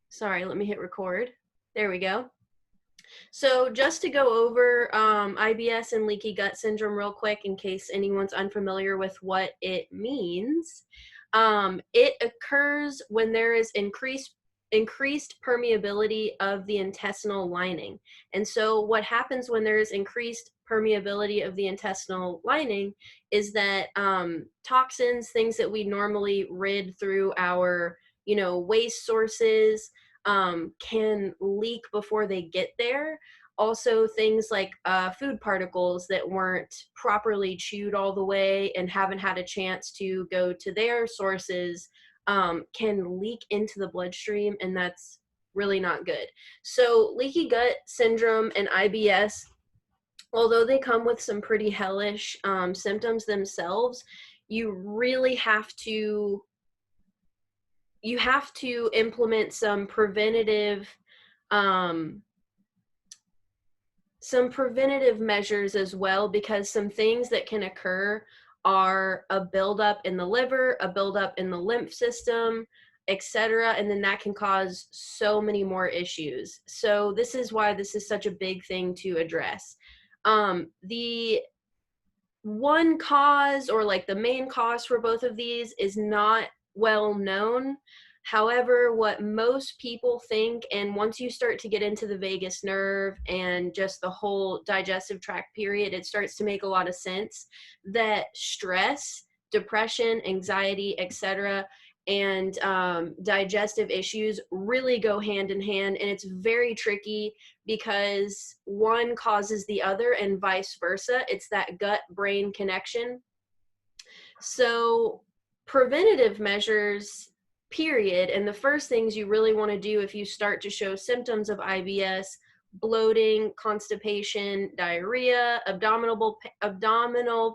Sorry, let me hit record. There we go. So just to go over IBS and leaky gut syndrome real quick in case anyone's unfamiliar with what it means. It occurs when there is increased permeability of the intestinal lining. And so what happens when there is increased permeability of the intestinal lining is that toxins, things that we normally rid through our, waste sources, can leak before they get there. Also, things like food particles that weren't properly chewed all the way and haven't had a chance to go to their sources can leak into the bloodstream, and that's really not good. So leaky gut syndrome and IBS, although they come with some pretty hellish symptoms themselves, you really have to implement some preventative measures as well, because some things that can occur are a buildup in the liver, a buildup in the lymph system, etc., and then that can cause so many more issues. So this is why this is such a big thing to address. The one cause, or like the main cause for both of these, is not well known. However, what most people think, and once you start to get into the vagus nerve and just the whole digestive tract period, it starts to make a lot of sense that stress, depression, anxiety, etc., and digestive issues really go hand in hand, and it's very tricky because one causes the other and vice versa. It's that gut-brain connection. So preventative measures, period, and the first things you really want to do if you start to show symptoms of IBS, bloating, constipation, diarrhea, abdominal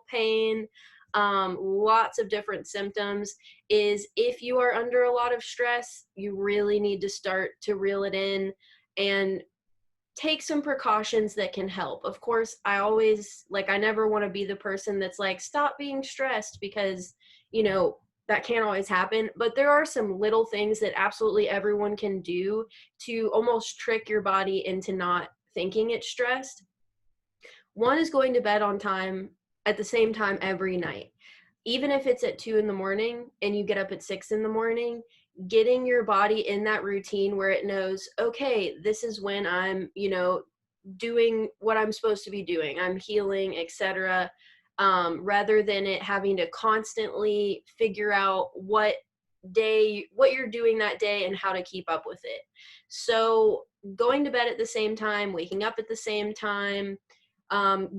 pain, lots of different symptoms, is if you are under a lot of stress, you really need to start to reel it in and take some precautions that can help. Of course, I never want to be the person that's like, stop being stressed, because, that can't always happen. But there are some little things that absolutely everyone can do to almost trick your body into not thinking it's stressed. One is going to bed on time at the same time every night. Even if it's at 2 a.m. and you get up at 6 a.m, getting your body in that routine where it knows, okay, this is when I'm, doing what I'm supposed to be doing. I'm healing, etc. Rather than it having to constantly figure out what you're doing that day and how to keep up with it. So going to bed at the same time, waking up at the same time,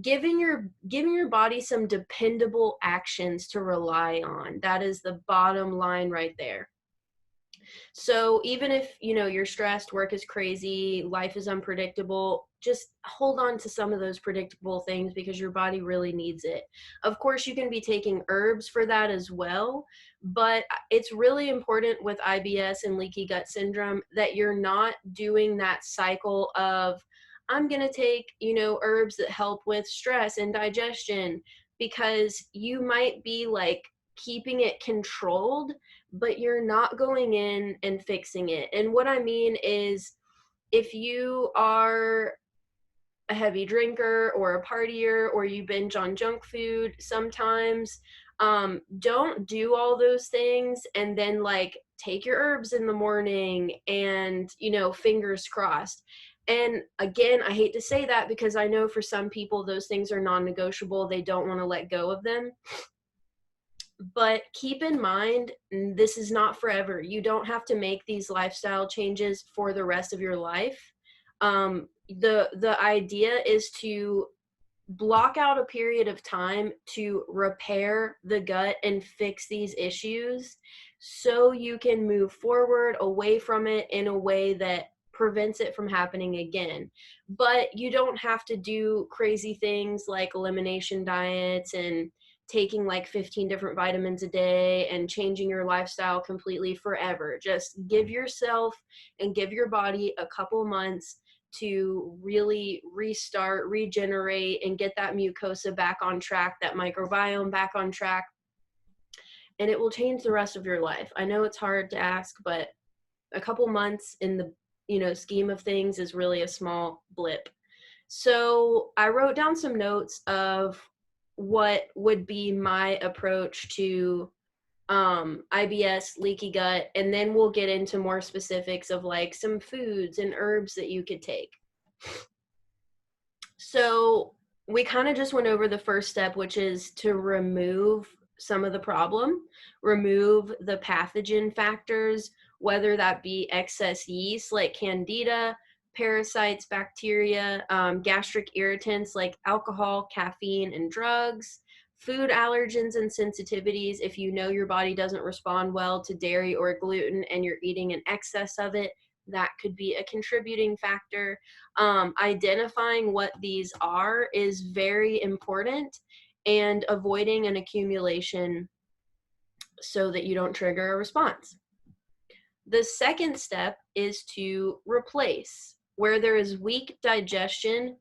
giving your body some dependable actions to rely on. That is the bottom line right there. So even if, you're stressed, work is crazy, life is unpredictable, just hold on to some of those predictable things because your body really needs it. Of course, you can be taking herbs for that as well, but it's really important with IBS and leaky gut syndrome that you're not doing that cycle of, I'm going to take, herbs that help with stress and digestion, because you might be like keeping it controlled, but you're not going in and fixing it. And what I mean is, if you are a heavy drinker or a partier, or you binge on junk food sometimes, don't do all those things and then like take your herbs in the morning and, fingers crossed. And again, I hate to say that because I know for some people those things are non-negotiable. They don't want to let go of them. But keep in mind, this is not forever. You don't have to make these lifestyle changes for the rest of your life. The idea is to block out a period of time to repair the gut and fix these issues so you can move forward away from it in a way that prevents it from happening again. But you don't have to do crazy things like elimination diets and taking like 15 different vitamins a day and changing your lifestyle completely forever. Just give yourself and give your body a couple months to really restart, regenerate, and get that mucosa back on track, that microbiome back on track, and it will change the rest of your life. I know it's hard to ask, but a couple months in the, scheme of things is really a small blip. So I wrote down some notes of what would be my approach to IBS, leaky gut, and then we'll get into more specifics of like some foods and herbs that you could take. So we kind of just went over the first step, which is to remove some of the problem, remove the pathogen factors, whether that be excess yeast like candida, parasites, bacteria, gastric irritants like alcohol, caffeine, and drugs, food allergens and sensitivities. If you know your body doesn't respond well to dairy or gluten and you're eating an excess of it, that could be a contributing factor. Identifying what these are is very important, and avoiding an accumulation so that you don't trigger a response. The second step is to replace. Where there is weak digestion,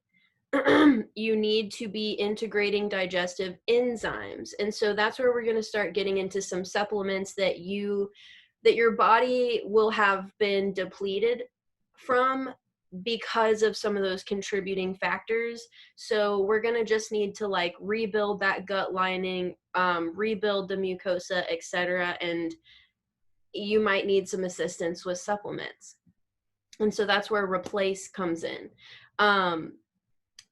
you need to be integrating digestive enzymes. And so that's where we're going to start getting into some supplements that your body will have been depleted from because of some of those contributing factors. So we're going to just need to like rebuild that gut lining, rebuild the mucosa, etc. And you might need some assistance with supplements. And so that's where replace comes in.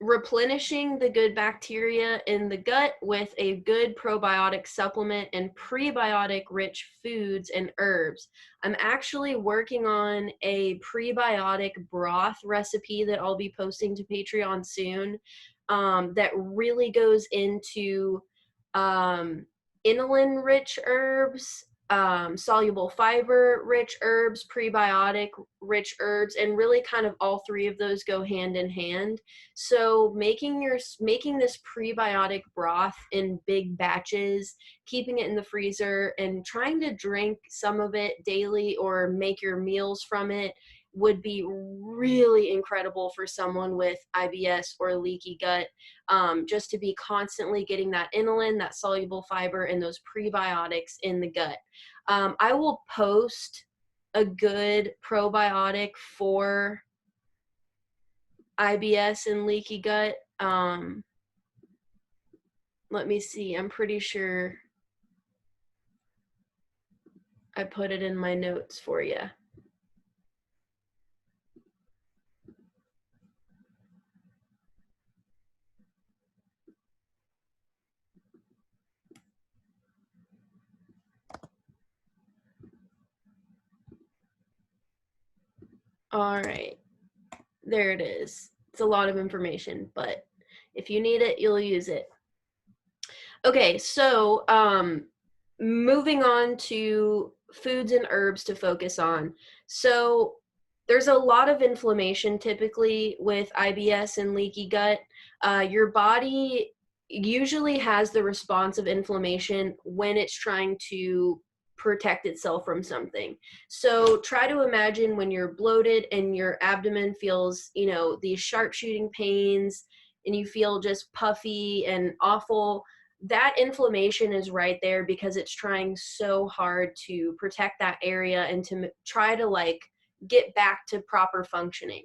Replenishing the good bacteria in the gut with a good probiotic supplement and prebiotic rich foods and herbs. I'm actually working on a prebiotic broth recipe that I'll be posting to Patreon soon, that really goes into inulin rich herbs, soluble fiber rich herbs, prebiotic rich herbs, and really kind of all three of those go hand in hand. So making this prebiotic broth in big batches, keeping it in the freezer, and trying to drink some of it daily or make your meals from it would be really incredible for someone with IBS or leaky gut, just to be constantly getting that inulin, that soluble fiber, and those prebiotics in the gut. I will post a good probiotic for IBS and leaky gut. Let me see. I'm pretty sure I put it in my notes for you. All right, there it is. It's a lot of information, but if you need it, you'll use it. Okay, so moving on to foods and herbs to focus on. So there's a lot of inflammation typically with IBS and leaky gut. Your body usually has the response of inflammation when it's trying to protect itself from something. So try to imagine when you're bloated and your abdomen feels, these sharp shooting pains and you feel just puffy and awful. That inflammation is right there because it's trying so hard to protect that area and to try to like get back to proper functioning.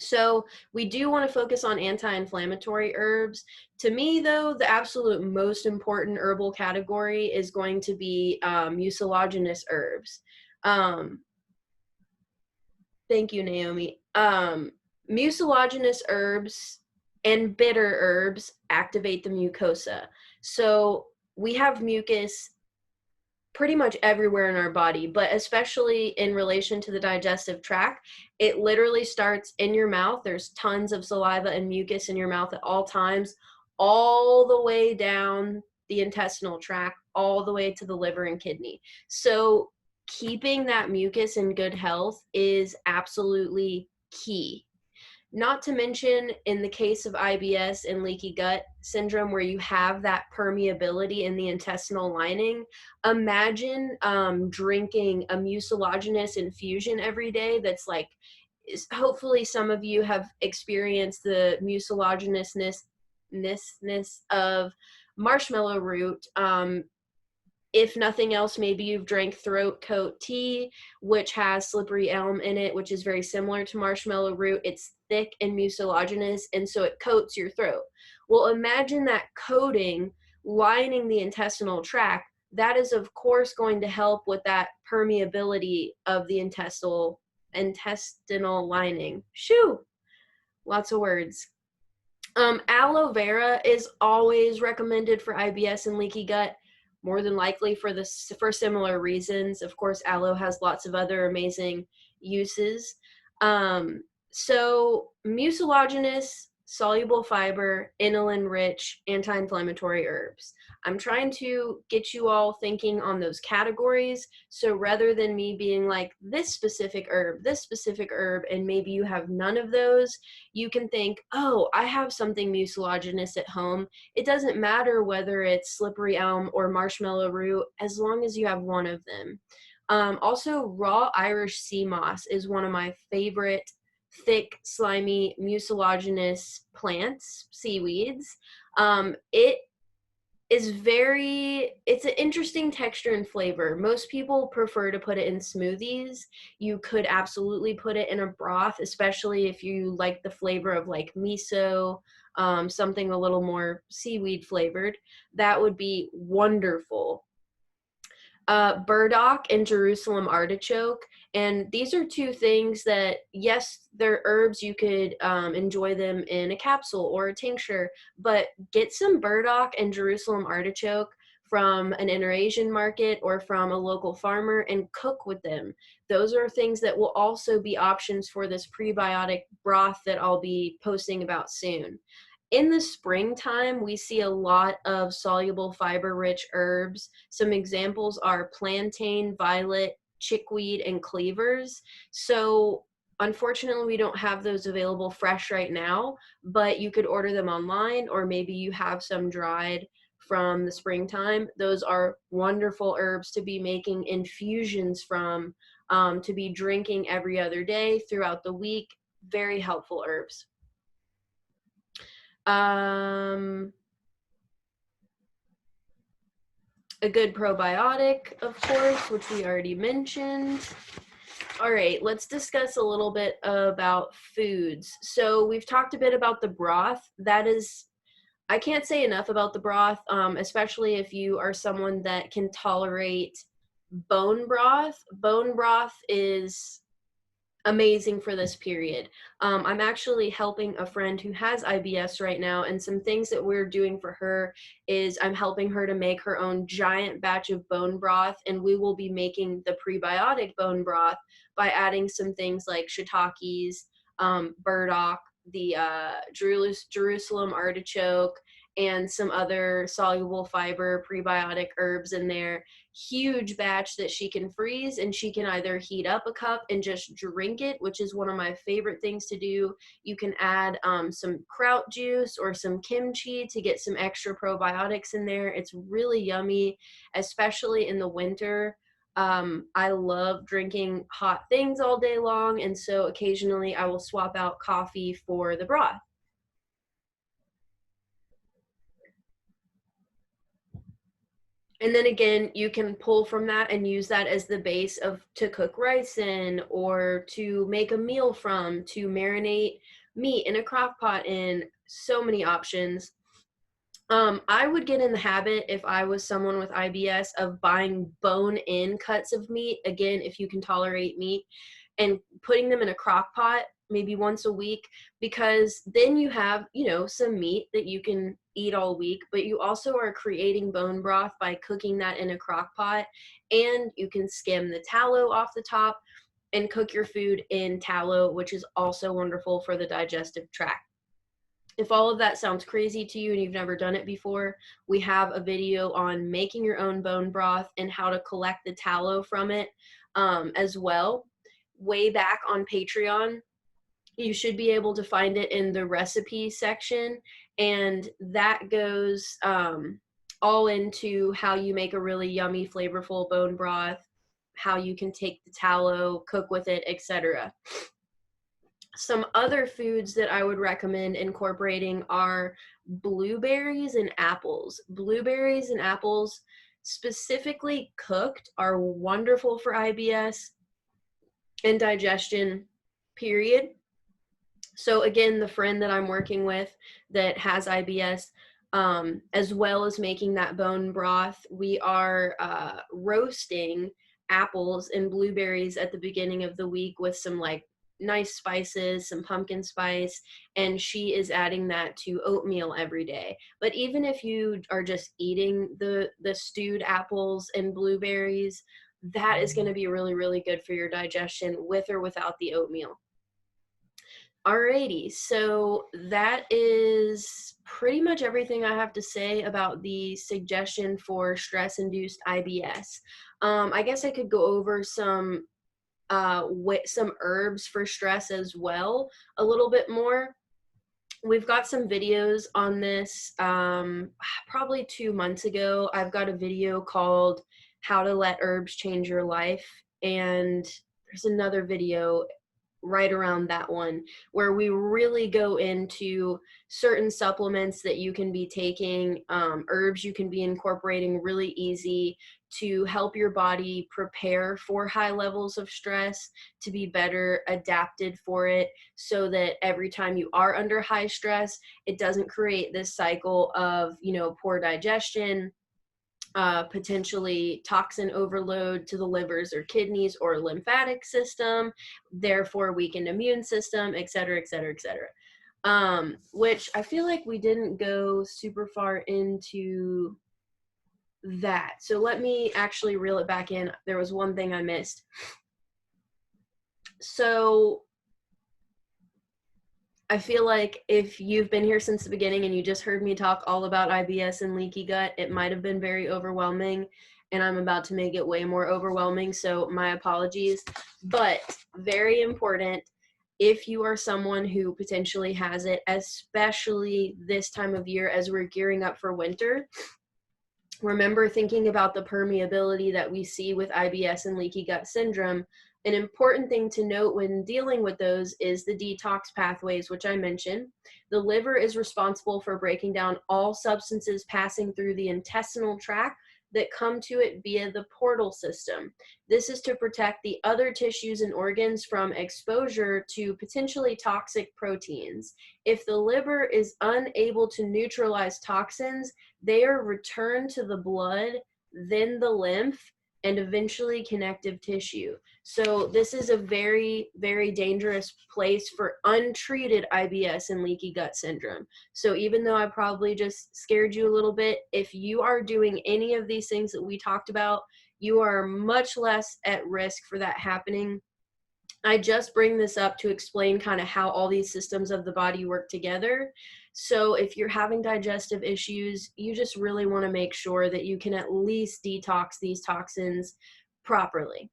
So we do want to focus on anti-inflammatory herbs. To me, though, the absolute most important herbal category is going to be mucilogenous herbs. Thank you, Naomi. Mucilogenous herbs and bitter herbs activate the mucosa. So we have mucus pretty much everywhere in our body, but especially in relation to the digestive tract. It literally starts in your mouth. There's tons of saliva and mucus in your mouth at all times, all the way down the intestinal tract, all the way to the liver and kidney. So keeping that mucus in good health is absolutely key. Not to mention, in the case of IBS and leaky gut syndrome, where you have that permeability in the intestinal lining, imagine drinking a mucilaginous infusion every day that's like, hopefully some of you have experienced the mucilaginousness of marshmallow root. If nothing else, maybe you've drank throat coat tea, which has slippery elm in it, which is very similar to marshmallow root. It's thick and mucilogenous, and so it coats your throat. Well, imagine that coating lining the intestinal tract. That is, of course, going to help with that permeability of the intestinal lining. Shoo! Lots of words. Aloe vera is always recommended for IBS and leaky gut, more than likely for similar reasons. Of course, aloe has lots of other amazing uses. So mucilaginous, soluble fiber, inulin rich, anti-inflammatory herbs. I'm trying to get you all thinking on those categories. So rather than me being like this specific herb, and maybe you have none of those, you can think, oh, I have something mucilaginous at home. It doesn't matter whether it's slippery elm or marshmallow root, as long as you have one of them. Also, raw Irish sea moss is one of my favorite thick, slimy, mucilaginous plants, seaweeds. It's an interesting texture and flavor. Most people prefer to put it in smoothies. You could absolutely put it in a broth, especially if you like the flavor of like miso, something a little more seaweed flavored. That would be wonderful. Burdock and Jerusalem artichoke. And these are two things that, yes, they're herbs. You could enjoy them in a capsule or a tincture, but get some burdock and Jerusalem artichoke from an inter-Asian market or from a local farmer and cook with them. Those are things that will also be options for this prebiotic broth that I'll be posting about soon. In the springtime, we see a lot of soluble fiber-rich herbs. Some examples are plantain, violet, chickweed, and cleavers. So unfortunately, we don't have those available fresh right now, but you could order them online, or maybe you have some dried from the springtime. Those are wonderful herbs to be making infusions from, to be drinking every other day throughout the week. Very helpful herbs. A good probiotic, of course, which we already mentioned. All right, let's discuss a little bit about foods. So we've talked a bit about the broth. I can't say enough about the broth, especially if you are someone that can tolerate bone broth. Bone broth is amazing for this period. I'm actually helping a friend who has IBS right now, and some things that we're doing for her is I'm helping her to make her own giant batch of bone broth, and we will be making the prebiotic bone broth by adding some things like shiitakes, burdock, the Jerusalem artichoke, and some other soluble fiber prebiotic herbs in there. Huge batch that she can freeze, and she can either heat up a cup and just drink it, which is one of my favorite things to do. You can add some kraut juice or some kimchi to get some extra probiotics in there. It's really yummy, especially in the winter. I love drinking hot things all day long, and so occasionally I will swap out coffee for the broth. And then again, you can pull from that and use that as the base to cook rice in, or to make a meal from, to marinate meat in a crock pot in. So many options. I would get in the habit, if I was someone with IBS, of buying bone-in cuts of meat, again, if you can tolerate meat, and putting them in a crock pot maybe once a week, because then you have, some meat that you can eat all week, but you also are creating bone broth by cooking that in a crock pot, and you can skim the tallow off the top and cook your food in tallow, which is also wonderful for the digestive tract. If all of that sounds crazy to you and you've never done it before, we have a video on making your own bone broth and how to collect the tallow from it, as well, way back on Patreon. You should be able to find it in the recipe section, and that goes all into how you make a really yummy, flavorful bone broth, how you can take the tallow, cook with it, etc. Some other foods that I would recommend incorporating are blueberries and apples. Blueberries and apples specifically cooked, are wonderful for IBS and digestion, period. So again, the friend that I'm working with that has IBS, as well as making that bone broth, we are roasting apples and blueberries at the beginning of the week with some like nice spices, some pumpkin spice, and she is adding that to oatmeal every day. But even if you are just eating the stewed apples and blueberries, that is going to be really, really good for your digestion with or without the oatmeal. Alrighty, so that is pretty much everything I have to say about the suggestion for stress-induced IBS. I guess I could go over some herbs for stress as well a little bit more. We've got some videos on this probably 2 months ago. I've got a video called How to Let Herbs Change Your Life, and there's another video right around that one where we really go into certain supplements that you can be taking, herbs you can be incorporating really easy to help your body prepare for high levels of stress, to be better adapted for it, so that every time you are under high stress, it doesn't create this cycle of, you know, poor digestion, potentially toxin overload to the livers or kidneys or lymphatic system, therefore weakened immune system, et cetera, et cetera, et cetera. Which I feel like we didn't go super far into that. So let me actually reel it back in. There was one thing I missed. So I feel like if you've been here since the beginning and you just heard me talk all about IBS and leaky gut, it might have been very overwhelming, and I'm about to make it way more overwhelming, so my apologies. But very important, if you are someone who potentially has it, especially this time of year as we're gearing up for winter, remember thinking about the permeability that we see with IBS and leaky gut syndrome. An important thing to note when dealing with those is the detox pathways, which I mentioned. The liver is responsible for breaking down all substances passing through the intestinal tract that come to it via the portal system. This is to protect the other tissues and organs from exposure to potentially toxic proteins. If the liver is unable to neutralize toxins, they are returned to the blood, then the lymph, and eventually connective tissue. So this is a very, very dangerous place for untreated IBS and leaky gut syndrome. So even though I probably just scared you a little bit, if you are doing any of these things that we talked about, you are much less at risk for that happening. I just bring this up to explain kind of how all these systems of the body work together. So if you're having digestive issues, you just really want to make sure that you can at least detox these toxins properly.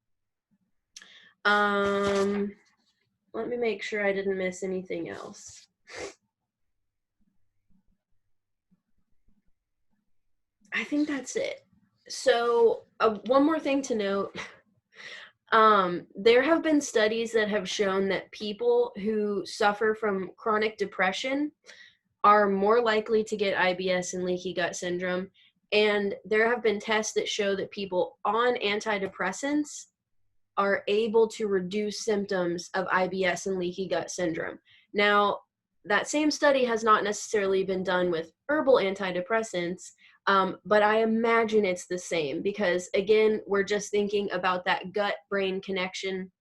Let me make sure I didn't miss anything else. I think that's it. So one more thing to note. There have been studies that have shown that people who suffer from chronic depression are more likely to get IBS and leaky gut syndrome. And there have been tests that show that people on antidepressants are able to reduce symptoms of IBS and leaky gut syndrome. Now, that same study has not necessarily been done with herbal antidepressants, but I imagine it's the same because, again, we're just thinking about that gut-brain connection,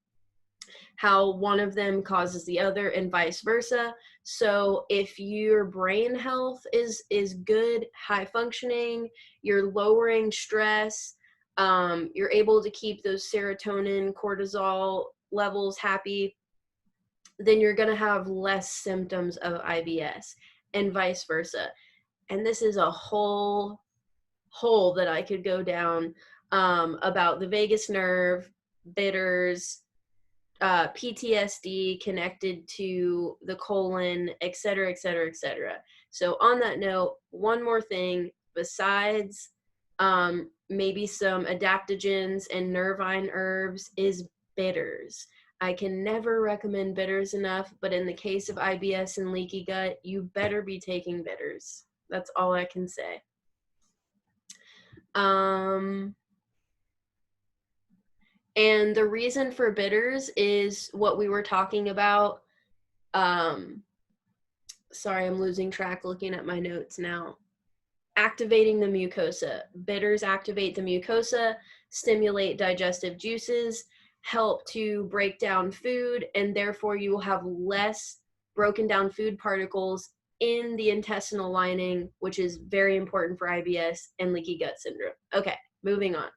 how one of them causes the other and vice versa. So if your brain health is good, high functioning, you're lowering stress, you're able to keep those serotonin, cortisol levels happy, then you're going to have less symptoms of IBS and vice versa. And this is a whole hole that I could go down about the vagus nerve, bitters, PTSD connected to the colon, et cetera, et cetera, et cetera. So on that note, one more thing besides maybe some adaptogens and nervine herbs is bitters. I can never recommend bitters enough, but in the case of IBS and leaky gut, you better be taking bitters. That's all I can say. And the reason for bitters is what we were talking about. Sorry, I'm losing track looking at my notes now. Activating the mucosa. Bitters activate the mucosa, stimulate digestive juices, help to break down food, and therefore you will have less broken down food particles in the intestinal lining, which is very important for IBS and leaky gut syndrome. Okay, moving on.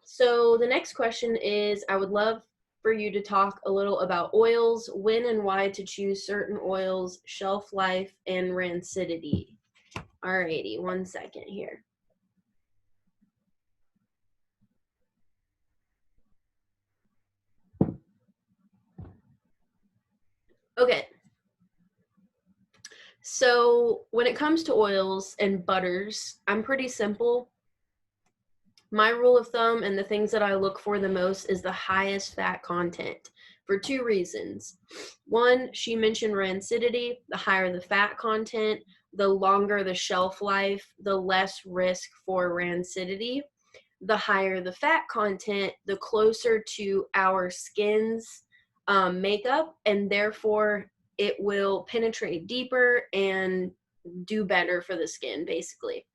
So the next question is, I would love for you to talk a little about oils, when and why to choose certain oils, shelf life, and rancidity. Alrighty, 1 second here. Okay. So when it comes to oils and butters, I'm pretty simple. My rule of thumb and the things that I look for the most is the highest fat content for two reasons. One, she mentioned rancidity. The higher the fat content, the longer the shelf life, the less risk for rancidity. The higher the fat content, the closer to our skin's makeup, and therefore it will penetrate deeper and do better for the skin, basically.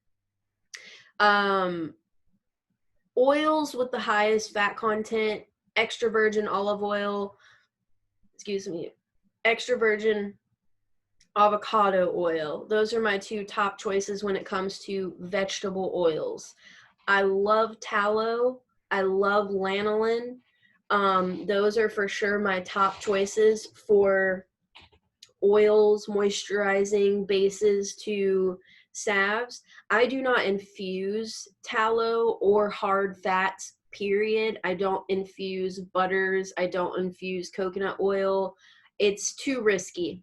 Oils with the highest fat content, extra virgin olive oil, extra virgin avocado oil. Those are my two top choices when it comes to vegetable oils. I love tallow. I love lanolin. Those are for sure my top choices for oils, moisturizing bases to salves. I do not infuse tallow or hard fats, period. I don't infuse butters. I don't infuse coconut oil. It's too risky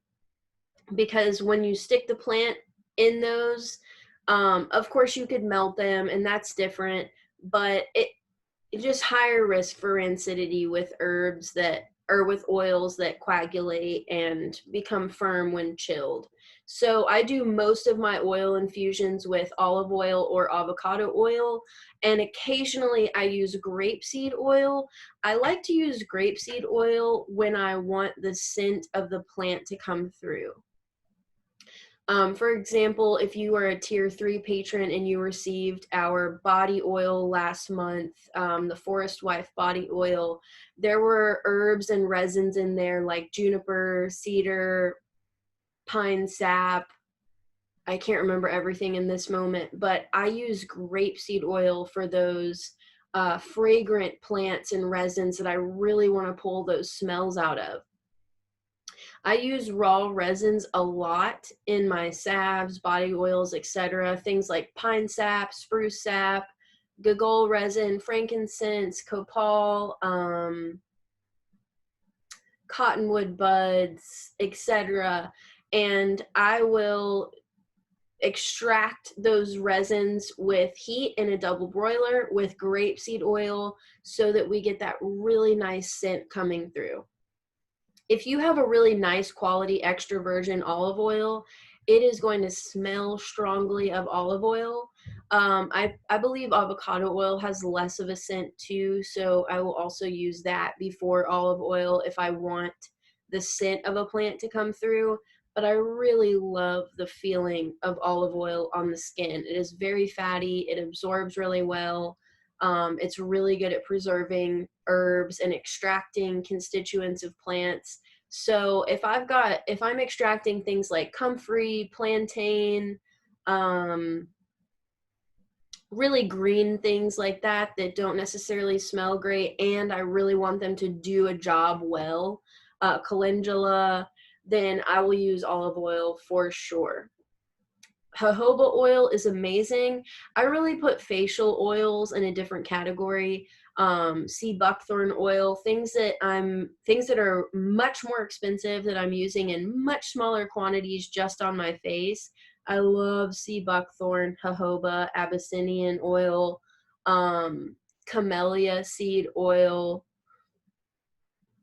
because when you stick the plant in those, of course you could melt them and that's different, but it's just higher risk for rancidity with herbs that, or with oils that coagulate and become firm when chilled. So I do most of my oil infusions with olive oil or avocado oil, and occasionally I use grapeseed oil. I like to use grapeseed oil when I want the scent of the plant to come through. For example, if you are a tier 3 patron and you received our body oil last month, the Forest Wife body oil, there were herbs and resins in there like juniper, cedar, pine sap. I can't remember everything in this moment, but I use grapeseed oil for those fragrant plants and resins that I really want to pull those smells out of. I use raw resins a lot in my salves, body oils, etc. Things like pine sap, spruce sap, gagol resin, frankincense, copal, cottonwood buds, etc. And I will extract those resins with heat in a double broiler with grapeseed oil so that we get that really nice scent coming through. If you have a really nice quality extra virgin olive oil, it is going to smell strongly of olive oil. I believe avocado oil has less of a scent too, so I will also use that before olive oil if I want the scent of a plant to come through. But I really love the feeling of olive oil on the skin. It is very fatty, it absorbs really well. It's really good at preserving herbs and extracting constituents of plants. So if I'm extracting things like comfrey, plantain, really green things like that don't necessarily smell great, and I really want them to do a job well, calendula, then I will use olive oil for sure. Jojoba oil is amazing. I really put facial oils in a different category. Sea buckthorn oil, things that are much more expensive that I'm using in much smaller quantities just on my face. I love sea buckthorn, jojoba, Abyssinian oil, camellia seed oil.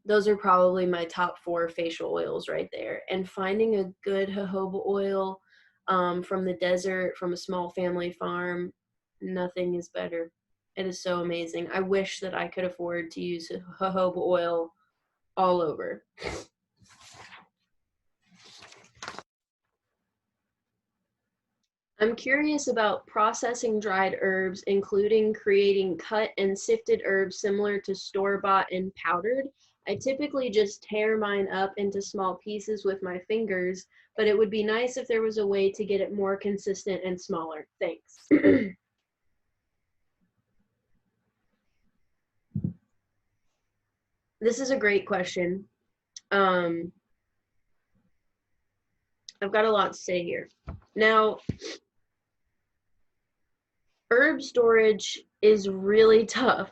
those are probably my top 4 facial oils right there. And finding a good jojoba oil from the desert, from a small family farm, nothing is better. It is so amazing. I wish that I could afford to use jojoba oil all over. I'm curious about processing dried herbs, including creating cut and sifted herbs similar to store-bought and powdered. I typically just tear mine up into small pieces with my fingers, but it would be nice if there was a way to get it more consistent and smaller. Thanks. This is a great question. I've got a lot to say here. Now, herb storage is really tough,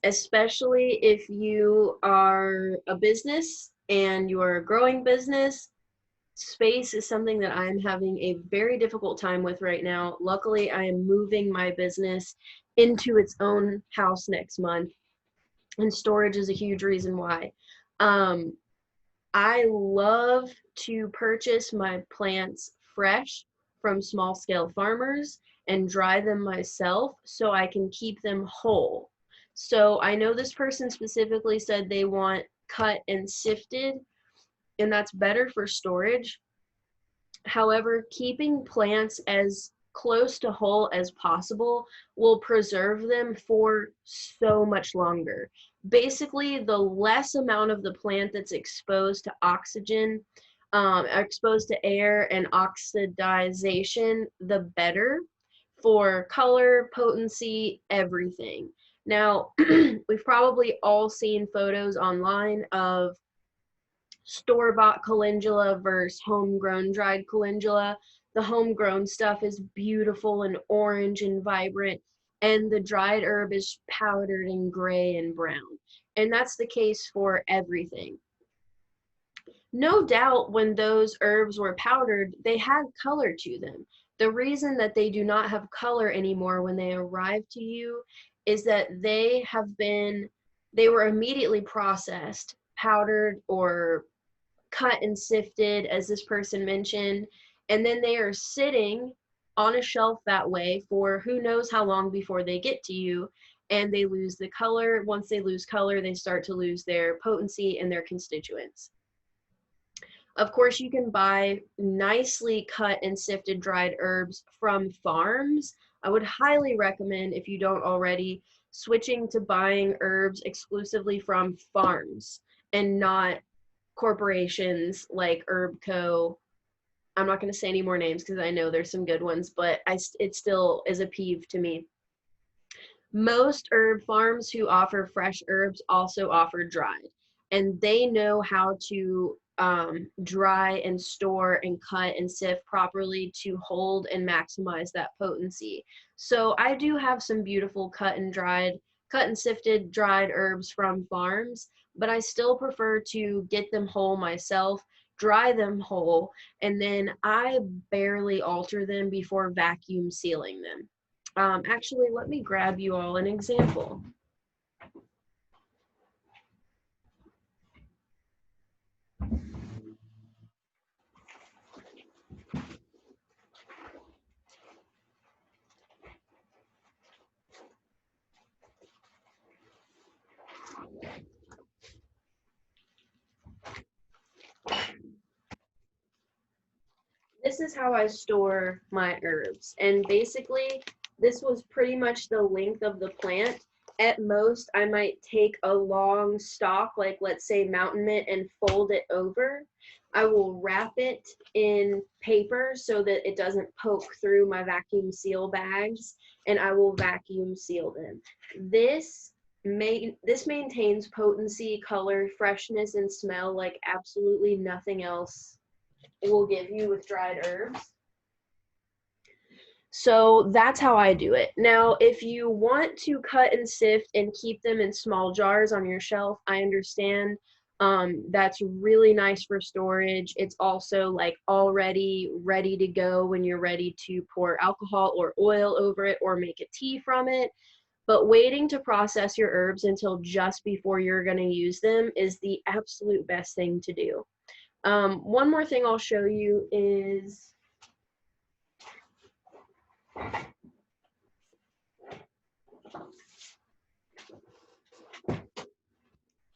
especially if you are a business and you are a growing business. Space is something that I'm having a very difficult time with right now. Luckily, I am moving my business into its own house next month, and storage is a huge reason why. I love to purchase my plants fresh from small scale farmers and dry them myself so I can keep them whole. So I know this person specifically said they want cut and sifted, and that's better for storage. However, keeping plants as close to whole as possible will preserve them for so much longer. Basically, the less amount of the plant that's exposed to oxygen, exposed to air and oxidization, the better for color, potency, everything. Now, we've probably all seen photos online of store-bought calendula versus homegrown dried calendula. The homegrown stuff is beautiful and orange and vibrant, and the dried herb is powdered and gray and brown. And that's the case for everything. No doubt when those herbs were powdered, they had color to them. The reason that they do not have color anymore when they arrive to you is that they were immediately processed, powdered, or cut and sifted, as this person mentioned, and then they are sitting on a shelf that way for who knows how long before they get to you, and they lose the color. Once they lose color, they start to lose their potency and their constituents. Of course, you can buy nicely cut and sifted dried herbs from farms. I would highly recommend, if you don't already, switching to buying herbs exclusively from farms and not corporations like Herb Co. I'm not going to say any more names because I know there's some good ones, but it still is a peeve to me. Most herb farms who offer fresh herbs also offer dried, and they know how to dry and store and cut and sift properly to hold and maximize that potency. So I do have some beautiful cut and sifted dried herbs from farms, but I still prefer to get them whole myself, dry them whole, and then I barely alter them before vacuum sealing them. Actually, let me grab you all an example. This is how I store my herbs. And basically, this was pretty much the length of the plant. At most, I might take a long stalk, like let's say mountain mint, and fold it over. I will wrap it in paper so that it doesn't poke through my vacuum seal bags, and I will vacuum seal them. This maintains potency, color, freshness, and smell like absolutely nothing else will give you with dried herbs. So that's how I do it. Now, if you want to cut and sift and keep them in small jars on your shelf, I understand. That's really nice for storage. It's also like already ready to go when you're ready to pour alcohol or oil over it or make a tea from it. but waiting to process your herbs until just before you're going to use them is the absolute best thing to do. One more thing I'll show you is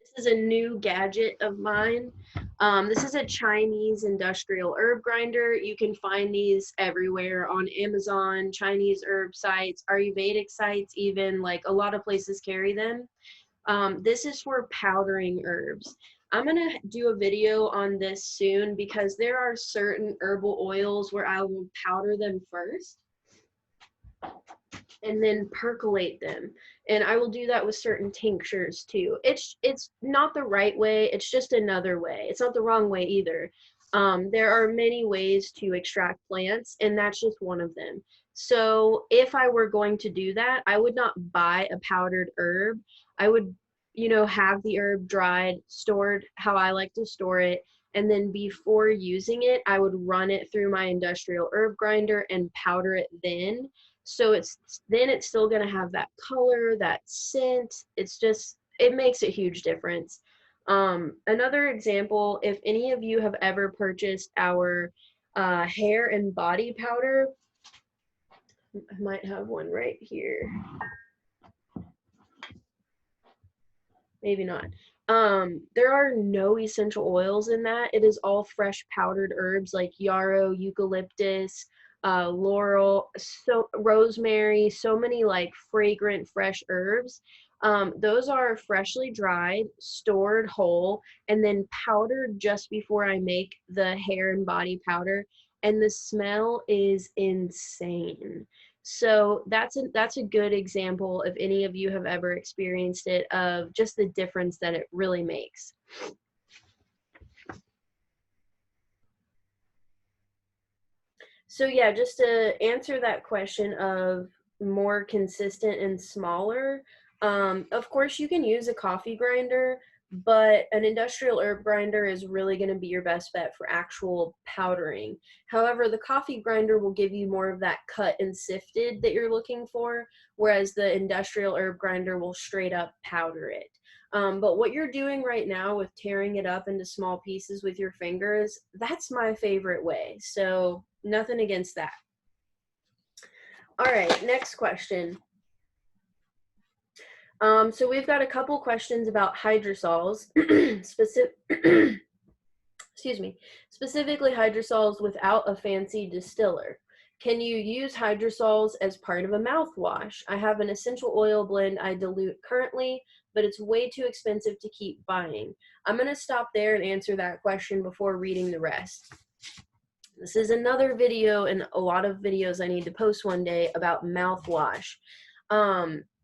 this is a new gadget of mine. This is a Chinese industrial herb grinder. You can find these everywhere on Amazon, Chinese herb sites, Ayurvedic sites even, like a lot of places carry them. This is for powdering herbs. I'm going to do a video on this soon because there are certain herbal oils where I will powder them first and then percolate them. And I will do that with certain tinctures too. It's not the right way, it's just another way. It's not the wrong way either. There are many ways to extract plants, and that's just one of them. So if I were going to do that, I would not buy a powdered herb. I would, have the herb dried, stored how I like to store it, and then before using it, I would run it through my industrial herb grinder and powder it then. So it's still going to have that color, that scent. It makes a huge difference. Another example, if any of you have ever purchased our hair and body powder, I might have one right here. Maybe not. There are no essential oils in that. It is all fresh powdered herbs like yarrow, eucalyptus, laurel, rosemary, so many like fragrant fresh herbs. Those are freshly dried, stored whole, and then powdered just before I make the hair and body powder. And the smell is insane. So that's a good example, if any of you have ever experienced it, of just the difference that it really makes. So yeah, just to answer that question of more consistent and smaller, of course you can use a coffee grinder, but an industrial herb grinder is really going to be your best bet for actual powdering. However, the coffee grinder will give you more of that cut and sifted that you're looking for, whereas the industrial herb grinder will straight up powder it. But what you're doing right now with tearing it up into small pieces with your fingers, that's my favorite way. So nothing against that. All right, next question. So we've got a couple questions about hydrosols, specifically hydrosols without a fancy distiller. Can you use hydrosols as part of a mouthwash? I have an essential oil blend I dilute currently, but it's way too expensive to keep buying. I'm going to stop there and answer that question before reading the rest. This is another video and a lot of videos I need to post one day about mouthwash.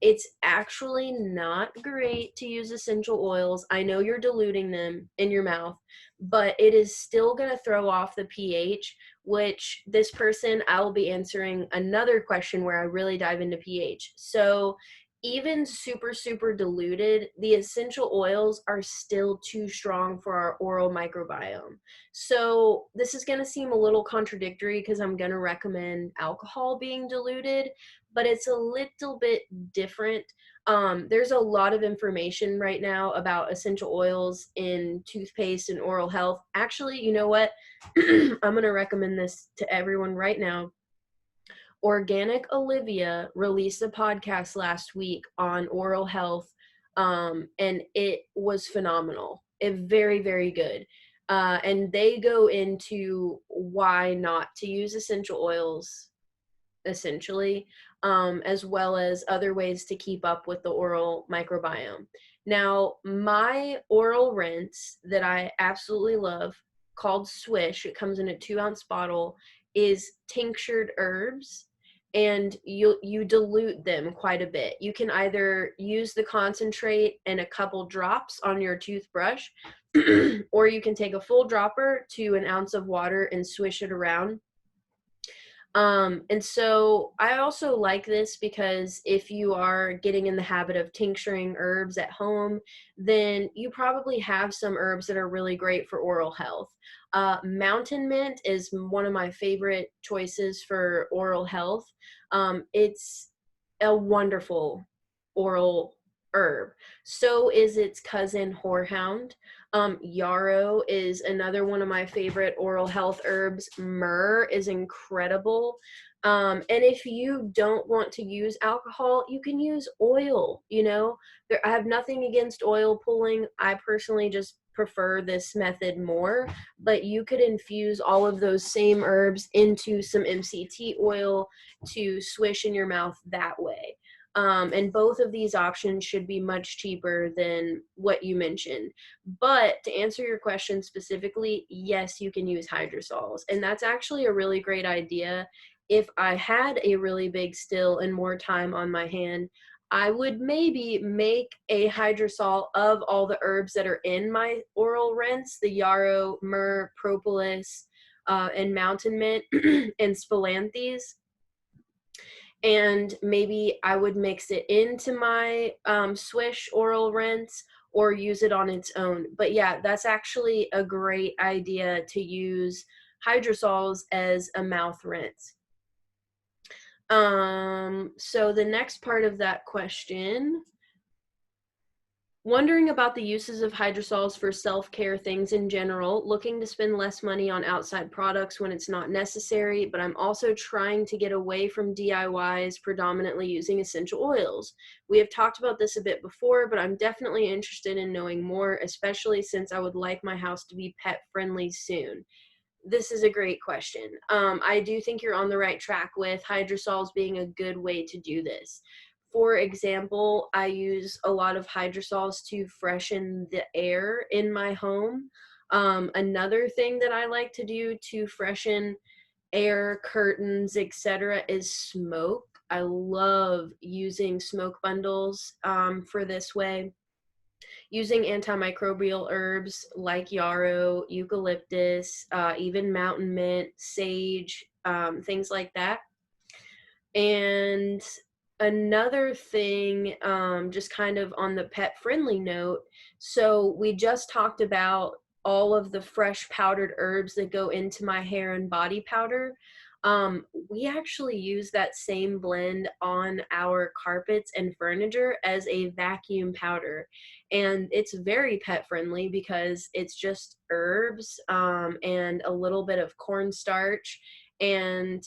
It's actually not great to use essential oils. I know you're diluting them in your mouth, but it is still going to throw off the pH, which this person, I will be answering another question where I really dive into pH. So even super, super diluted, the essential oils are still too strong for our oral microbiome. So this is going to seem a little contradictory because I'm going to recommend alcohol being diluted, but it's a little bit different. There's a lot of information right now about essential oils in toothpaste and oral health. Actually, you know what? I'm going to recommend this to everyone right now. Organic Olivia released a podcast last week on oral health, and it was phenomenal. Very, very good. And they go into why not to use essential oils, essentially, as well as other ways to keep up with the oral microbiome. Now, my oral rinse that I absolutely love, called Swish, it comes in a 2-ounce bottle, is tinctured herbs, and you dilute them quite a bit. You can either use the concentrate and a couple drops on your toothbrush, or you can take a full dropper to an ounce of water and swish it around. And so I also like this because if you are getting in the habit of tincturing herbs at home, then you probably have some herbs that are really great for oral health. Mountain mint is one of my favorite choices for oral health. It's a wonderful oral herb. So is its cousin horehound. Yarrow is another one of my favorite oral health herbs. Myrrh is incredible. And if you don't want to use alcohol, you can use oil. I have nothing against oil pulling. I personally just prefer this method more, but you could infuse all of those same herbs into some MCT oil to swish in your mouth that way. And both of these options should be much cheaper than what you mentioned. But to answer your question specifically, yes, you can use hydrosols. And that's actually a really great idea. If I had a really big still and more time on my hand, I would maybe make a hydrosol of all the herbs that are in my oral rinse, the yarrow, myrrh, propolis, and mountain mint, and spilanthes. And maybe I would mix it into my Swish oral rinse or use it on its own. But yeah, that's actually a great idea to use hydrosols as a mouth rinse. So the next part of that question, wondering about the uses of hydrosols for self-care things in general, looking to spend less money on outside products when it's not necessary, but I'm also trying to get away from DIYs, predominantly using essential oils. We have talked about this a bit before, but I'm definitely interested in knowing more, especially since I would like my house to be pet-friendly soon. This is a great question. I do think you're on the right track with hydrosols being a good way to do this. For example, I use a lot of hydrosols to freshen the air in my home. Another thing that I like to do to freshen air, curtains, etc., is smoke. I love using smoke bundles for this way. Using antimicrobial herbs like yarrow, eucalyptus, even mountain mint, sage, things like that. And another thing, just kind of on the pet friendly note, so we just talked about all of the fresh powdered herbs that go into my hair and body powder. We actually use that same blend on our carpets and furniture as a vacuum powder. And it's very pet friendly because it's just herbs and a little bit of cornstarch. And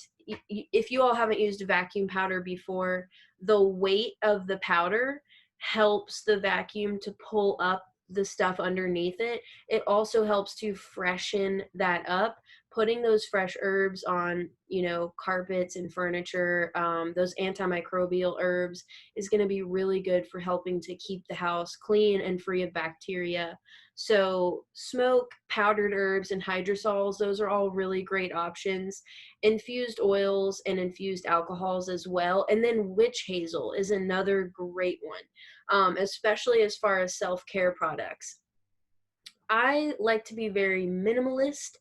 if you all haven't used a vacuum powder before, the weight of the powder helps the vacuum to pull up the stuff underneath it. It also helps to freshen that up. Putting those fresh herbs on, carpets and furniture, those antimicrobial herbs is going to be really good for helping to keep the house clean and free of bacteria. So smoke, powdered herbs, and hydrosols, those are all really great options. Infused oils and infused alcohols as well. And then witch hazel is another great one, especially as far as self-care products. I like to be very minimalist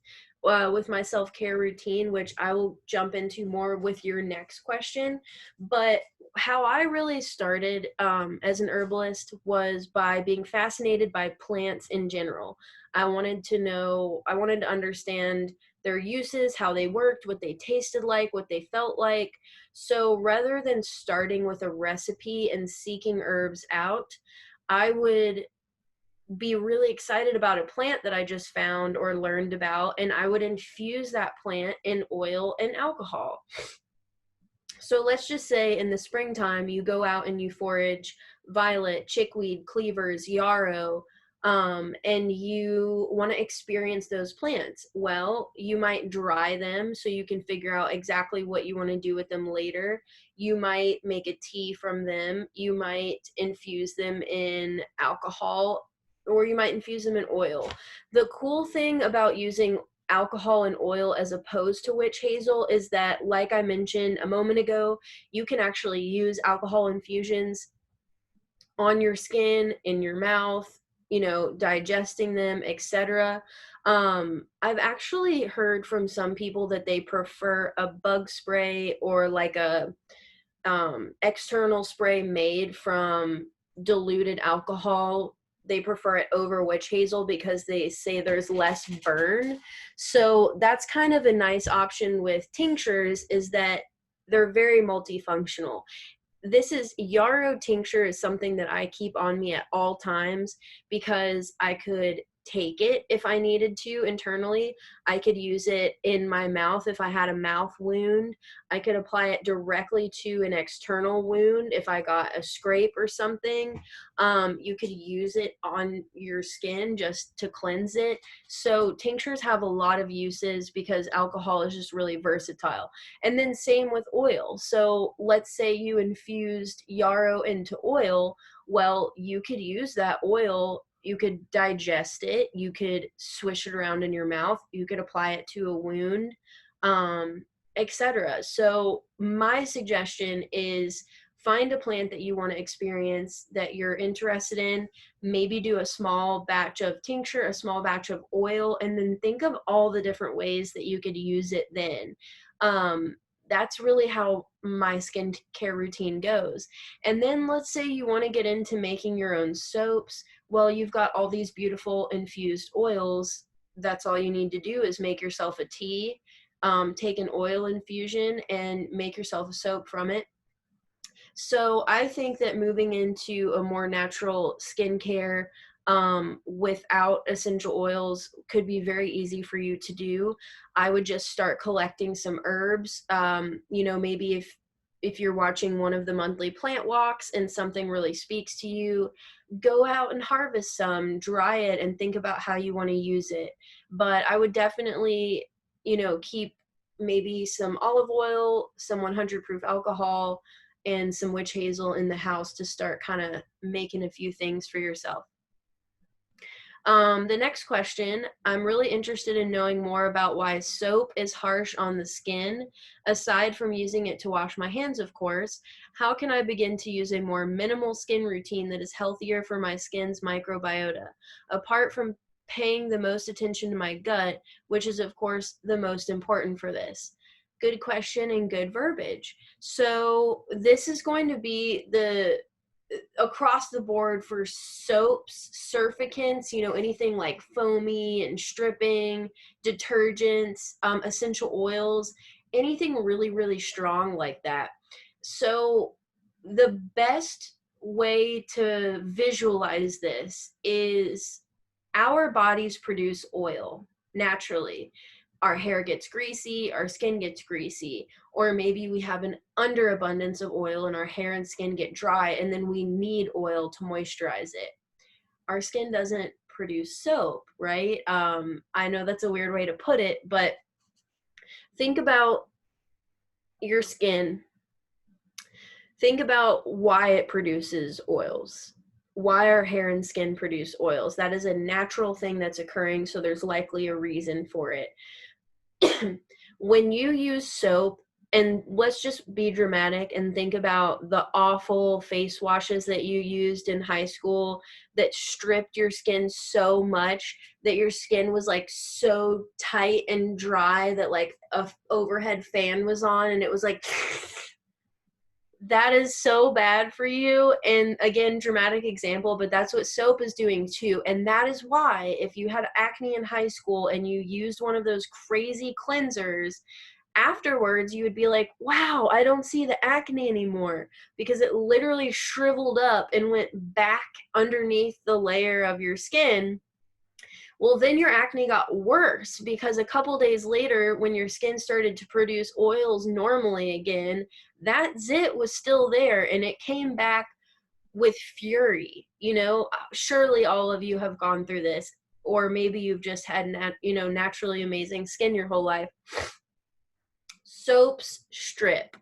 with my self-care routine, which I will jump into more with your next question. But how I really started as an herbalist was by being fascinated by plants in general. I wanted to understand their uses, how they worked, what they tasted like, what they felt like. So rather than starting with a recipe and seeking herbs out, I would be really excited about a plant that I just found or learned about, and I would infuse that plant in oil and alcohol. So let's just say in the springtime, you go out and you forage violet, chickweed, cleavers, yarrow, and you want to experience those plants. Well, you might dry them so you can figure out exactly what you want to do with them later. You might make a tea from them. You might infuse them in alcohol, or you might infuse them in oil. The cool thing about using alcohol and oil as opposed to witch hazel is that, like I mentioned a moment ago, you can actually use alcohol infusions on your skin, in your mouth, digesting them, etc. I've actually heard from some people that they prefer a bug spray or like a external spray made from diluted alcohol. They prefer it over witch hazel because they say there's less burn. So that's kind of a nice option with tinctures, is that they're very multifunctional. this is yarrow tincture is something that I keep on me at all times because I could take it if I needed to internally. I could use it in my mouth if I had a mouth wound. I could apply it directly to an external wound if I got a scrape or something. You could use it on your skin just to cleanse it. So tinctures have a lot of uses because alcohol is just really versatile. And then same with oil. So let's say you infused yarrow into oil. Well, you could use that oil, you could digest it, you could swish it around in your mouth, you could apply it to a wound, etc. So my suggestion is find a plant that you want to experience, that you're interested in, maybe do a small batch of tincture, a small batch of oil, and then think of all the different ways that you could use it then. That's really how my skincare routine goes. And then let's say you want to get into making your own soaps. Well, you've got all these beautiful infused oils. That's all you need to do is make yourself a tea, take an oil infusion and make yourself a soap from it. So I think that moving into a more natural skincare without essential oils could be very easy for you to do. I would just start collecting some herbs. Maybe if you're watching one of the monthly plant walks and something really speaks to you, go out and harvest some, dry it, and think about how you want to use it. But I would definitely, keep maybe some olive oil, some 100 proof alcohol, and some witch hazel in the house to start kind of making a few things for yourself. The next question, I'm really interested in knowing more about why soap is harsh on the skin. Aside from using it to wash my hands, of course, how can I begin to use a more minimal skin routine that is healthier for my skin's microbiota, apart from paying the most attention to my gut, which is, of course, the most important for this? Good question and good verbiage. So this is going to be the across the board for soaps, surfactants, anything like foamy and stripping, detergents, essential oils, anything really, really strong like that. So the best way to visualize this is our bodies produce oil naturally. Our hair gets greasy, our skin gets greasy, or maybe we have an underabundance of oil and our hair and skin get dry, and then we need oil to moisturize it. Our skin doesn't produce soap, right? I know that's a weird way to put it, but think about your skin. Think about why it produces oils. Why our hair and skin produce oils. That is a natural thing that's occurring, so there's likely a reason for it. When you use soap, and let's just be dramatic and think about the awful face washes that you used in high school that stripped your skin so much that your skin was like so tight and dry that like a overhead fan was on and it was like that is so bad for you. And again, dramatic example, but that's what soap is doing too. And that is why if you had acne in high school and you used one of those crazy cleansers, afterwards you would be like, wow, I don't see the acne anymore, because it literally shriveled up and went back underneath the layer of your skin. Well, then your acne got worse because a couple days later, when your skin started to produce oils normally again, that zit was still there and it came back with fury. Surely all of you have gone through this, or maybe you've just had naturally amazing skin your whole life. Soaps strip.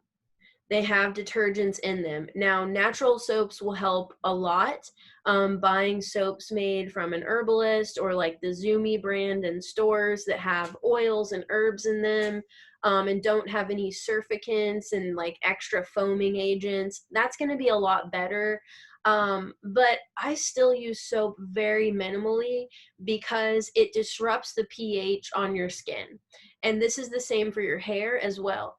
They have detergents in them. Now, natural soaps will help a lot. Buying soaps made from an herbalist or like the Zumi brand in stores that have oils and herbs in them, and don't have any surfactants and like extra foaming agents, that's going to be a lot better. But I still use soap very minimally because it disrupts the pH on your skin. And this is the same for your hair as well.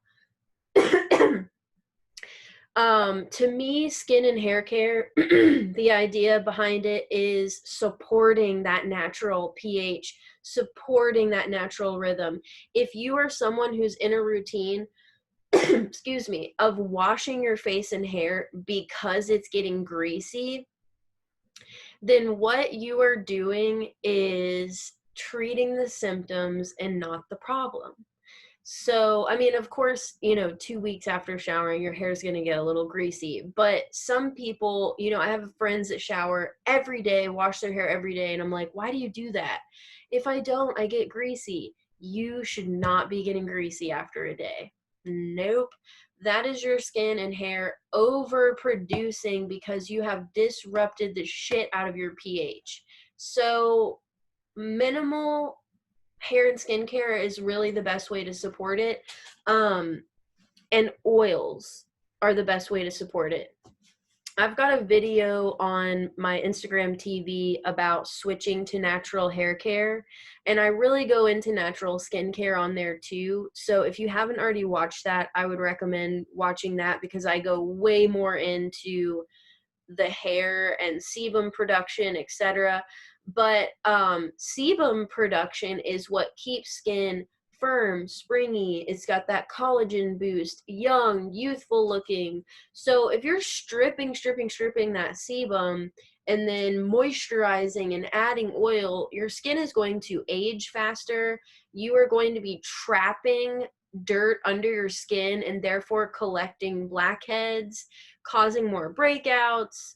To me, skin and hair care, the idea behind it is supporting that natural pH, supporting that natural rhythm. If you are someone who's in a routine excuse me, of washing your face and hair because it's getting greasy, then what you are doing is treating the symptoms and not the problem. So, I mean, of course, 2 weeks after showering, your hair is going to get a little greasy. But some people, I have friends that shower every day, wash their hair every day. And I'm like, why do you do that? If I don't, I get greasy. You should not be getting greasy after a day. Nope. That is your skin and hair overproducing because you have disrupted the shit out of your pH. So, minimal hair and skincare is really the best way to support it. And oils are the best way to support it. I've got a video on my Instagram TV about switching to natural hair care, and I really go into natural skincare on there too. So if you haven't already watched that, I would recommend watching that because I go way more into the hair and sebum production, etc. But sebum production is what keeps skin firm, springy. It's got that collagen boost, young, youthful looking. So if you're stripping that sebum and then moisturizing and adding oil, your skin is going to age faster. You are going to be trapping dirt under your skin and therefore collecting blackheads, causing more breakouts,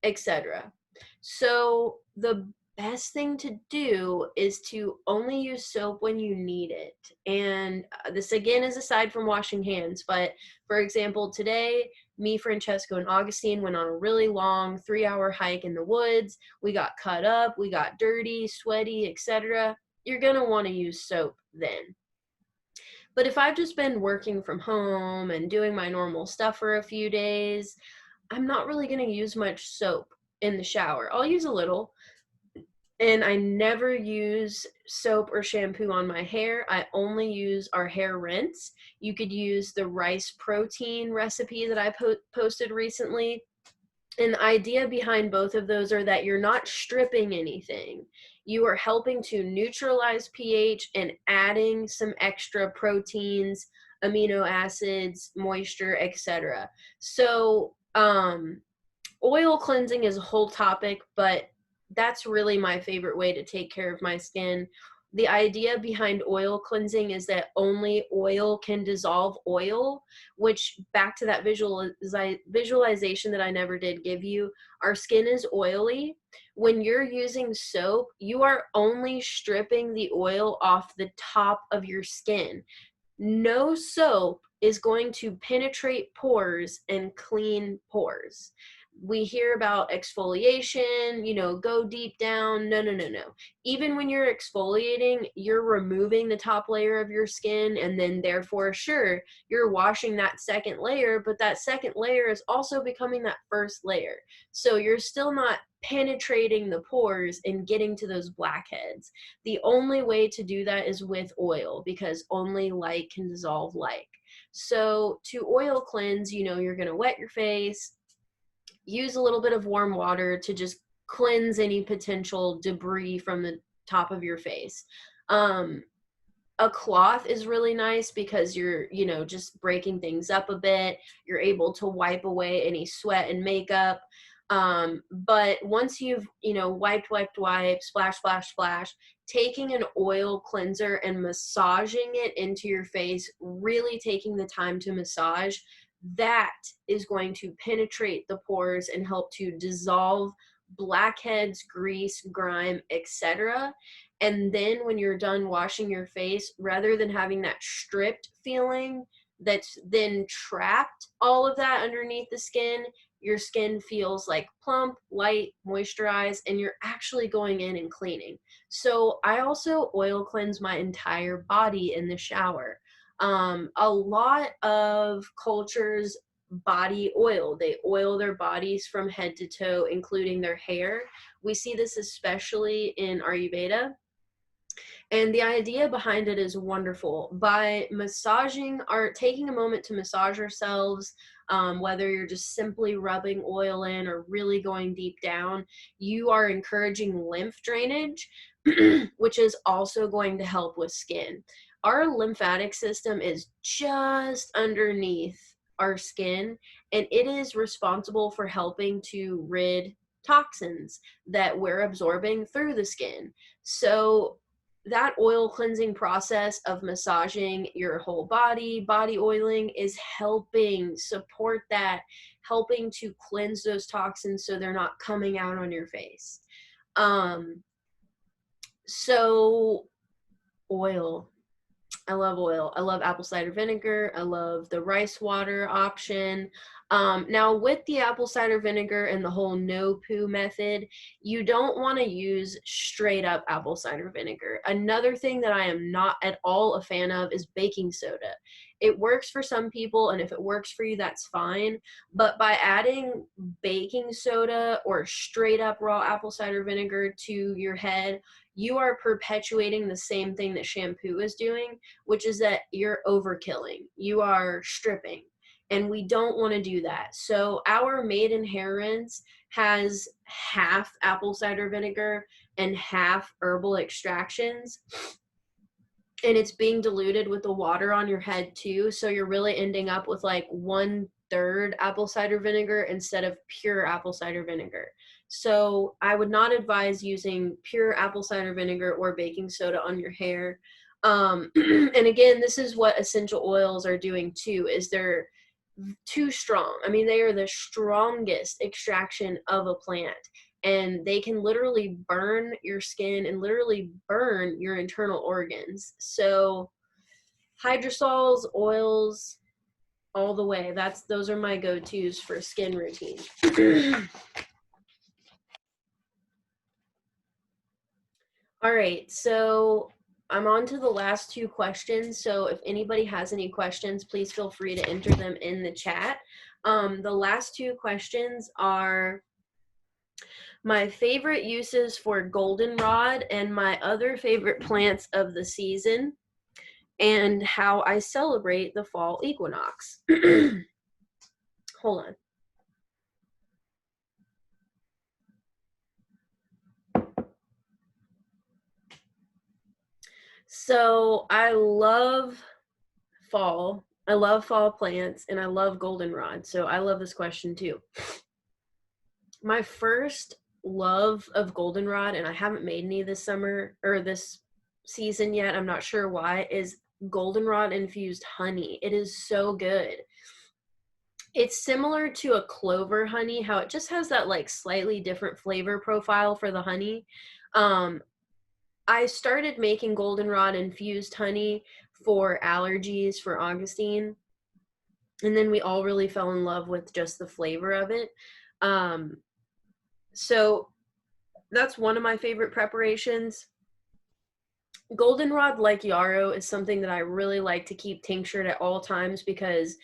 etc. So the best thing to do is to only use soap when you need it. And this again is aside from washing hands, but for example, today, me, Francesco, and Augustine went on a really long 3-hour hike in the woods. We got cut up, we got dirty, sweaty, etc. You're gonna want to use soap then. But if I've just been working from home and doing my normal stuff for a few days, I'm not really going to use much soap in the shower. I'll use a little, and I never use soap or shampoo on my hair. I only use our hair rinse. You could use the rice protein recipe that I posted recently. And the idea behind both of those are that you're not stripping anything. You are helping to neutralize pH and adding some extra proteins, amino acids, moisture, etc. So, oil cleansing is a whole topic, but that's really my favorite way to take care of my skin. The idea behind oil cleansing is that only oil can dissolve oil, which back to that visualization that I never did give you, our skin is oily. When you're using soap, you are only stripping the oil off the top of your skin. No soap is going to penetrate pores and clean pores. We hear about exfoliation, go deep down. No. Even when you're exfoliating, you're removing the top layer of your skin, and then therefore, sure, you're washing that second layer, but that second layer is also becoming that first layer. So you're still not penetrating the pores and getting to those blackheads. The only way to do that is with oil, because only light can dissolve like. So to oil cleanse, you're going to wet your face, use a little bit of warm water to just cleanse any potential debris from the top of your face. A cloth is really nice because you're, just breaking things up a bit. You're able to wipe away any sweat and makeup. But once you've, wipe, splash, taking an oil cleanser and massaging it into your face, really taking the time to massage, that is going to penetrate the pores and help to dissolve blackheads, grease, grime, etc. And then when you're done washing your face, rather than having that stripped feeling that's then trapped all of that underneath the skin, your skin feels like plump, light, moisturized, and you're actually going in and cleaning. So I also oil cleanse my entire body in the shower. A lot of cultures body oil. They oil their bodies from head to toe, including their hair. We see this especially in Ayurveda. And the idea behind it is wonderful. By taking a moment to massage ourselves, whether you're just simply rubbing oil in or really going deep down, you are encouraging lymph drainage, which is also going to help with skin. our lymphatic system is just underneath our skin, and it is responsible for helping to rid toxins that we're absorbing through the skin. So that oil cleansing process of massaging your whole body oiling, is helping support that, helping to cleanse those toxins so they're not coming out on your face. So oil. I love oil. I love apple cider vinegar. I love the rice water option. Now, with the apple cider vinegar and the whole no poo method, you don't want to use straight up apple cider vinegar. Another thing that I am not at all a fan of is baking soda. It works for some people, and if it works for you, that's fine. But by adding baking soda or straight up raw apple cider vinegar to your head, you are perpetuating the same thing that shampoo is doing, which is that you're overkilling. You are stripping. And we don't want to do that. So our Maiden Hair Rinse has half apple cider vinegar and half herbal extractions. And it's being diluted with the water on your head too. So you're really ending up with like 1/3 apple cider vinegar instead of pure apple cider vinegar. So I would not advise using pure apple cider vinegar or baking soda on your hair. And again, this is what essential oils are doing too, is they're too strong. I mean, they are the strongest extraction of a plant, and they can literally burn your skin and literally burn your internal organs. So hydrosols, oils, all the way. Those are my go-tos for skin routine. All right, so I'm on to the last 2 questions. So if anybody has any questions, please feel free to enter them in the chat. The last 2 questions are my favorite uses for goldenrod and my other favorite plants of the season, and how I celebrate the fall equinox. Hold on. So I love fall. I love fall plants, and I love goldenrod. So I love this question too. My first love of goldenrod, and I haven't made any this summer or this season yet, I'm not sure why, is goldenrod infused honey. It is so good. It's similar to a clover honey, how it just has that like slightly different flavor profile for the honey. I started making goldenrod infused honey for allergies for Augustine, and then we all really fell in love with just the flavor of it. So that's one of my favorite preparations. Goldenrod, like yarrow, is something that I really like to keep tinctured at all times because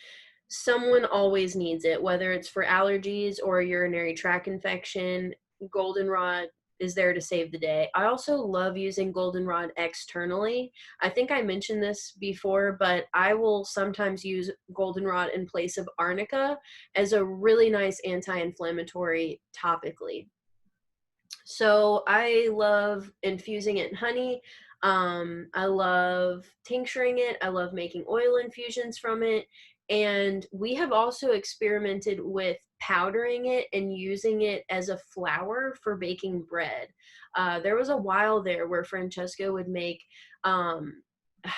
someone always needs it, whether it's for allergies or a urinary tract infection. Goldenrod is there to save the day. I also love using goldenrod externally. I think I mentioned this before, but I will sometimes use goldenrod in place of arnica as a really nice anti-inflammatory topically. So I love infusing it in honey. I love tincturing it. I love making oil infusions from it. And we have also experimented with powdering it and using it as a flour for baking bread. There was a while there where Francesco would make,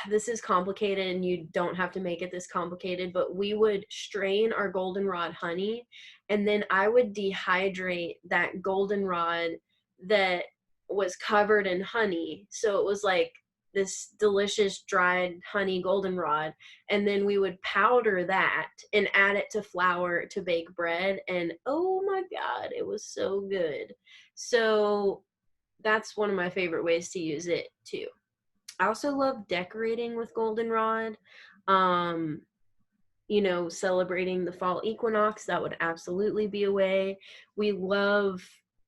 this is complicated and you don't have to make it this complicated, but we would strain our goldenrod honey, and then I would dehydrate that goldenrod that was covered in honey. So it was like this delicious dried honey goldenrod, and then we would powder that and add it to flour to bake bread, and oh my god, it was so good. So that's one of my favorite ways to use it too. I also love decorating with goldenrod. You know, celebrating the fall equinox, that would absolutely be a way. We love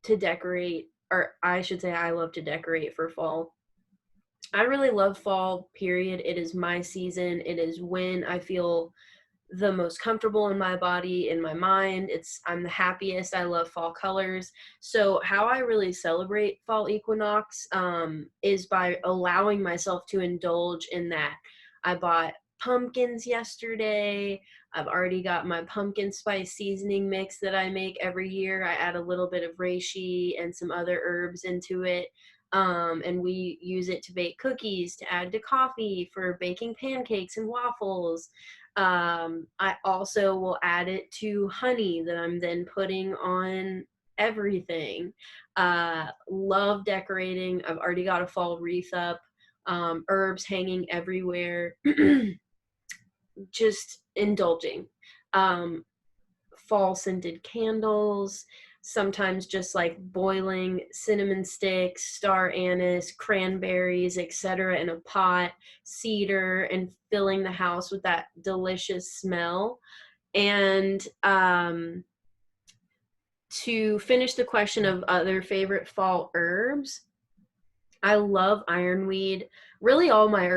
to decorate, or I should say I love to decorate for fall. I really love fall, period. It is my season. It is when I feel the most comfortable in my body, in my mind. I'm the happiest. I love fall colors. So how I really celebrate fall equinox is by allowing myself to indulge in that. I bought pumpkins yesterday. I've already got my pumpkin spice seasoning mix that I make every year. I add a little bit of reishi and some other herbs into it. And we use it to bake cookies, to add to coffee, for baking pancakes and waffles. I also will add it to honey that I'm then putting on everything. Love decorating. I've already got a fall wreath up, herbs hanging everywhere, just indulging. Um, Fall scented candles, sometimes just like boiling cinnamon sticks, star anise, cranberries, etc. in a pot, cedar, and filling the house with that delicious smell. And to finish the question of other favorite fall herbs, I love ironweed. Really, all my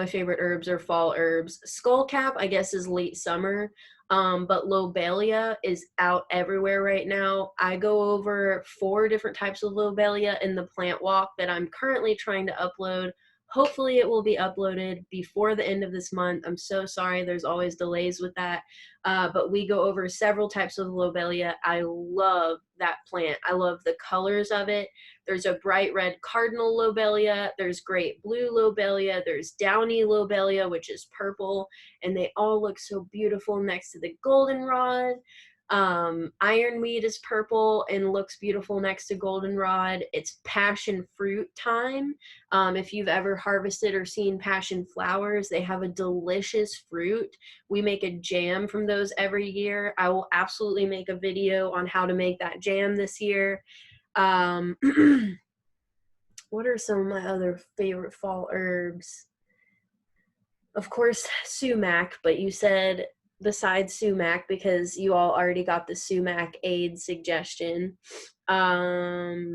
favorite herbs are fall herbs. Skullcap, I guess, is late summer, but lobelia is out everywhere right now. I go over 4 different types of lobelia in the plant walk that I'm currently trying to upload. Hopefully, it will be uploaded before the end of this month. I'm so sorry. There's always delays with that. But we go over several types of lobelia. I love that plant. I love the colors of it. There's a bright red cardinal lobelia, there's great blue lobelia, there's downy lobelia, which is purple, and they all look so beautiful next to the goldenrod. Ironweed is purple and looks beautiful next to goldenrod. It's passion fruit time. If you've ever harvested or seen passion flowers, they have a delicious fruit. We make a jam from those every year. I will absolutely make a video on how to make that jam this year. What are some of my other favorite fall herbs? Of course, sumac, but you said besides sumac because you all already got the sumac aid suggestion. Yeah,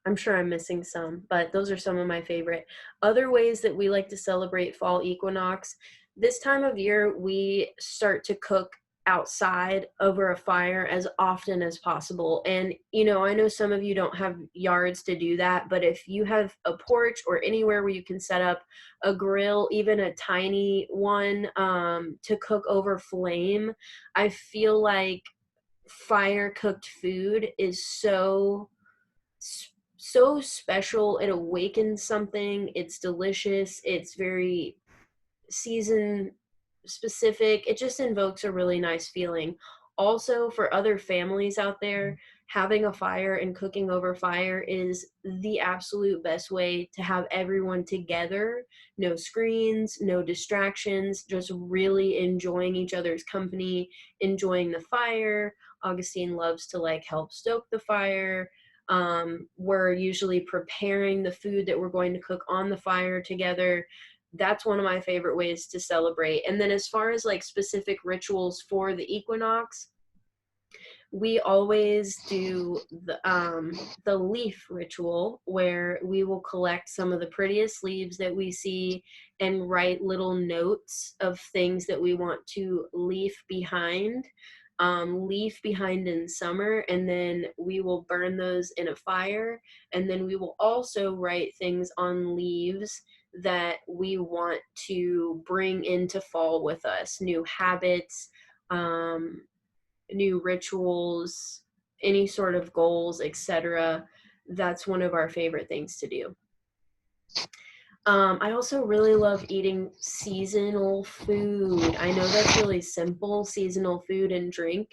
I'm sure I'm missing some, but those are some of my favorite. Other ways that we like to celebrate fall equinox, this time of year, we start to cook outside over a fire as often as possible. And, I know some of you don't have yards to do that, but if you have a porch or anywhere where you can set up a grill, even a tiny one, to cook over flame, I feel like fire cooked food is so special. It awakens something. It's delicious. It's very season specific. It just invokes a really nice feeling. Also, for other families out there, having a fire and cooking over fire is the absolute best way to have everyone together. No screens, no distractions, just really enjoying each other's company, enjoying the fire. Augustine loves to help stoke the fire. We're usually preparing the food that we're going to cook on the fire together. That's one of my favorite ways to celebrate. And then as far as specific rituals for the equinox, we always do the leaf ritual, where we will collect some of the prettiest leaves that we see and write little notes of things that we want to leave behind in summer, and then we will burn those in a fire. And then we will also write things on leaves that we want to bring into fall with us, new habits, new rituals, any sort of goals, etc. That's one of our favorite things to do. I also really love eating seasonal food. I know that's really simple, seasonal food and drink,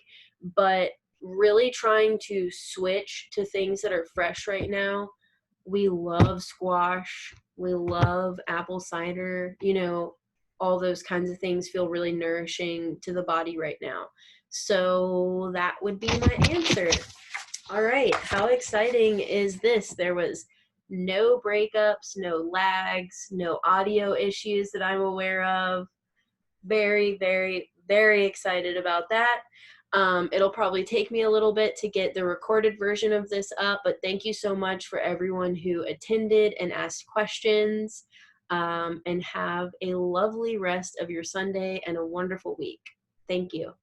but really trying to switch to things that are fresh right now. We love squash. We love apple cider. All those kinds of things feel really nourishing to the body right now. So that would be my answer. All right. How exciting is this? There was no breakups, no lags, no audio issues that I'm aware of. Very, very, very excited about that. It'll probably take me a little bit to get the recorded version of this up, but thank you so much for everyone who attended and asked questions. and have a lovely rest of your Sunday and a wonderful week. Thank you.